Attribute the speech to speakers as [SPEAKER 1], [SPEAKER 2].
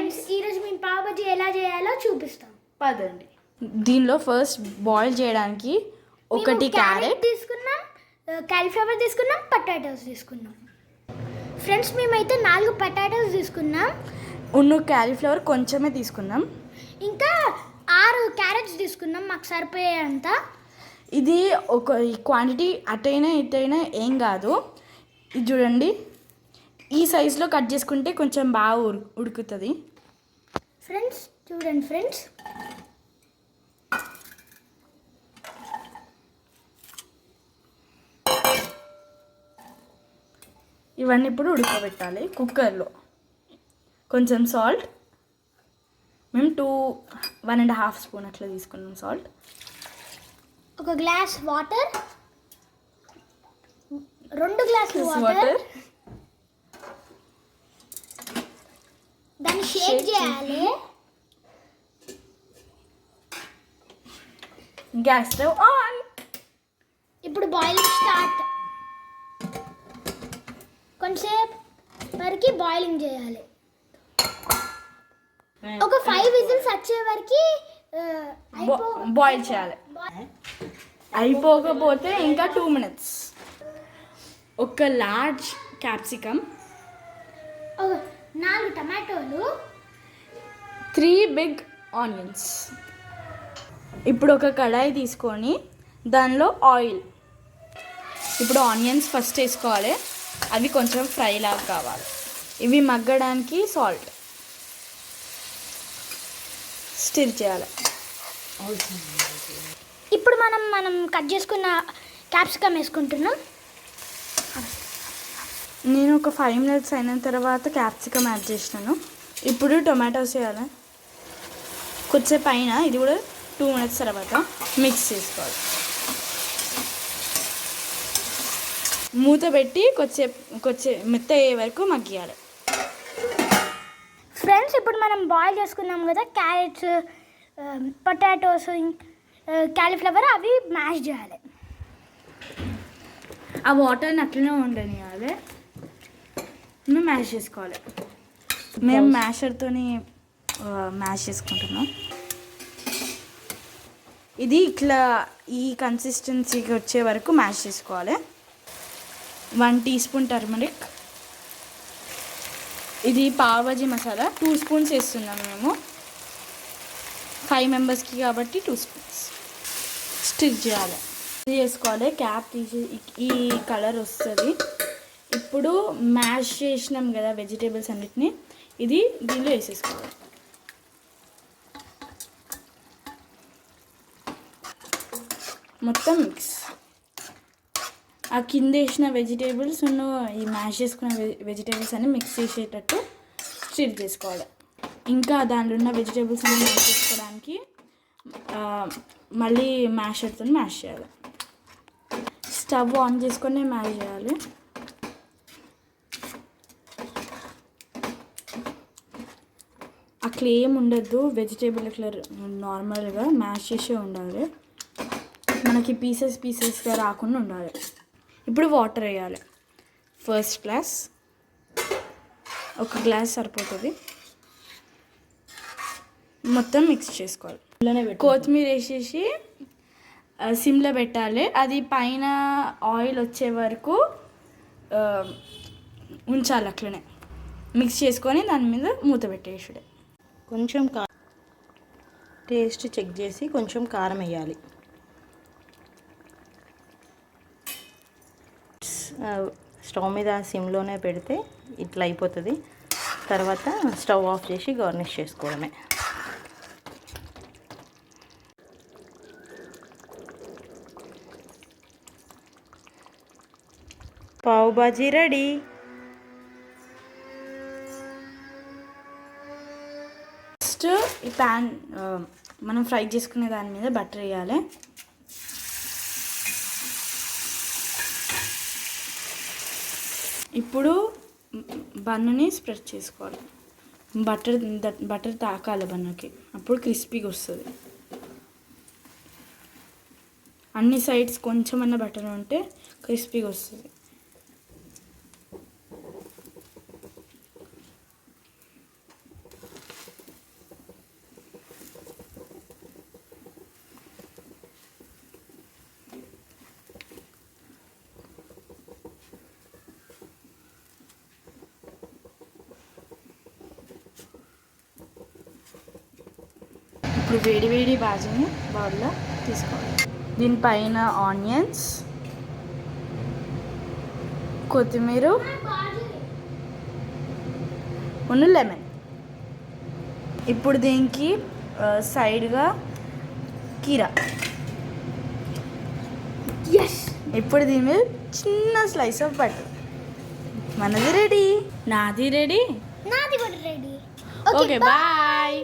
[SPEAKER 1] Friends ఈరోజు మేము పావ్ బజ్జీ ఎలా చేయాలో చూపిస్తాం.
[SPEAKER 2] పదండి. దీనిలో ఫస్ట్ బాయిల్ చేయడానికి ఒకటి క్యారెట్
[SPEAKER 1] తీసుకున్నాం, కాలీఫ్లవర్ తీసుకున్నాం, పొటాటోస్ తీసుకున్నాం. ఫ్రెండ్స్ మేమైతే 4 పొటాటోస్ తీసుకున్నాం.
[SPEAKER 2] కాలీఫ్లవర్ కొంచెమే తీసుకున్నాం.
[SPEAKER 1] ఇంకా 6 క్యారెట్స్ తీసుకున్నాం మాకు సరిపోయేంత.
[SPEAKER 2] ఇది ఒక క్వాంటిటీ అటైనా ఇటైనా ఏం కాదు. ఇది చూడండి, ఈ సైజులో కట్ చేసుకుంటే కొంచెం బాగా ఉడుకుతుంది.
[SPEAKER 1] ఫ్రెండ్స్ చూడండి ఫ్రెండ్స్,
[SPEAKER 2] ఇవన్నీ ఇప్పుడు ఉడకబెట్టాలి కుక్కర్లో. కొంచెం సాల్ట్, మేము 1.5 స్పూన్ అట్లా తీసుకున్నాం సాల్ట్.
[SPEAKER 1] ఒక గ్లాస్ వాటర్, 2 గ్లాసులు వాటర్. దాన్ని షేక్ చేయాలి.
[SPEAKER 2] Gas stove on.
[SPEAKER 1] ఇప్పుడు బాయిలింగ్ స్టార్ట్. కొంచెంసేపు వరకు బాయిలింగ్ చేయాలి. ఒక 5 విజిల్స్ వచ్చే వరకు
[SPEAKER 2] బాయిల్ చేయాలి. అయిపోకపోతే ఇంకా 2 minutes. ఒక లార్జ్ క్యాప్సికమ్,
[SPEAKER 1] 4 టమాటోలు,
[SPEAKER 2] 3 బిగ్ ఆనియన్స్. ఇప్పుడు ఒక కడాయి తీసుకొని దానిలో ఆయిల్. ఇప్పుడు ఆనియన్స్ ఫస్ట్ వేసుకోవాలి, అవి కొంచెం ఫ్రై లాగా కావాలి. ఇవి మగ్గడానికి సాల్ట్, స్టిర్ చేయాలి.
[SPEAKER 1] ఇప్పుడు మనం కట్ చేసుకున్న క్యాప్సికమ్ వేసుకుంటున్నాం.
[SPEAKER 2] నేను ఒక 5 minutes అయిన తర్వాత క్యాప్సికమ్ యాడ్ చేసినాను. ఇప్పుడు టొమాటోస్ వేయాలి. కొద్దిసేపు పైన ఇది కూడా 2 minutes తర్వాత మిక్స్ చేసుకోవాలి. మూత పెట్టి కొద్దిసేపు మెత్త అయ్యే వరకు మగ్గియాలి.
[SPEAKER 1] ఫ్రెండ్స్ ఇప్పుడు మనం బాయిల్ చేసుకున్నాం కదా క్యారెట్స్, పొటాటోస్, కాలీఫ్లవర్, అవి మ్యాష్ చేయాలి.
[SPEAKER 2] ఆ వాటర్ని అట్లనే ఉండనియాలి, మ్యాష్ చేసుకోవాలి. మేము మ్యాషర్తోని మ్యాష్ చేసుకుంటున్నాం. ఇది ఇట్లా ఈ కన్సిస్టెన్సీకి వచ్చే వరకు మ్యాష్ చేసుకోవాలి. 1 teaspoon టర్మరిక్. ఇది పావ్ బజ్జీ మసాలా 2 spoons వేస్తున్నాం మేము. 5 members కాబట్టి 2 spoons. స్టిర్ చేయాలి, చేసుకోవాలి. క్యాప్ తీసి ఈ కలర్ వస్తుంది. ఇప్పుడు మ్యాష్ చేసినాం కదా వెజిటేబుల్స్ అన్నిటిని, ఇది దీనిలో వేసేసుకోవాలి. మొత్తం మిక్స్. ఆ కింద వేసిన వెజిటేబుల్స్ ఈ మ్యాష్ చేసుకున్న వెజిటేబుల్స్ అన్ని మిక్స్ చేసేటట్టు స్టిర్ చేసుకోవాలి. ఇంకా దాంట్లో ఉన్న వెజిటేబుల్స్ అన్ని మ్యాష్ చేసుకోవడానికి మళ్ళీ మ్యాషర్తో మ్యాష్ చేయాలి. స్టవ్ ఆన్ చేసుకొని మ్యాష్ చేయాలి. అట్లా ఏం ఉండద్దు, వెజిటేబుల్ ఇట్లా నార్మల్గా మ్యాష్ చేసే ఉండాలి, మనకి పీసెస్గా రాకుండా ఉండాలి. ఇప్పుడు వాటర్ వేయాలి. ఫస్ట్ గ్లాస్, 1 గ్లాస్ సరిపోతుంది. మొత్తం మిక్స్ చేసుకోవాలి. కొత్తిమీర వేసేసి సిమ్లో పెట్టాలి. అది పైన ఆయిల్ వచ్చే వరకు ఉంచాలి. అట్లనే మిక్స్ చేసుకొని దాని మీద మూత పెట్టేసుడే.
[SPEAKER 3] కొంచెం టేస్ట్ చెక్ చేసి కొంచెం కారం వేయాలి. స్టవ్ మీద సిమ్లోనే పెడితే ఇట్లా అయిపోతుంది. తర్వాత స్టవ్ ఆఫ్ చేసి గార్నిష్ చేసుకోవడమే. పావ్ బాజీ రెడీ.
[SPEAKER 2] ఫస్ట్ ఈ ప్యాన్ మనం ఫ్రై చేసుకునే దాని మీద బటర్ వేయాలి. ఇప్పుడు బన్నుని స్ప్రెడ్ చేసుకోవాలి. బటర్ తాకాలి బన్నుకి, అప్పుడు క్రిస్పీగా వస్తుంది. అన్ని సైడ్స్ కొంచెమన్నా బటర్ ఉంటే క్రిస్పీగా వస్తుంది. ఇప్పుడు వేడి వేడి బాజీని బౌల్లో తీసుకోవాలి. దీనిపైన ఆనియన్స్, కొత్తిమీర, లెమన్. ఇప్పుడు దీనికి సైడ్గా కీరా.
[SPEAKER 1] ఎస్.
[SPEAKER 2] ఇప్పుడు దీని మీద చిన్న స్లైస్ ఆఫ్ బటర్. మనది రెడీ, నాది రెడీ.
[SPEAKER 1] నాది కూడా రెడీ.
[SPEAKER 2] Okay bye.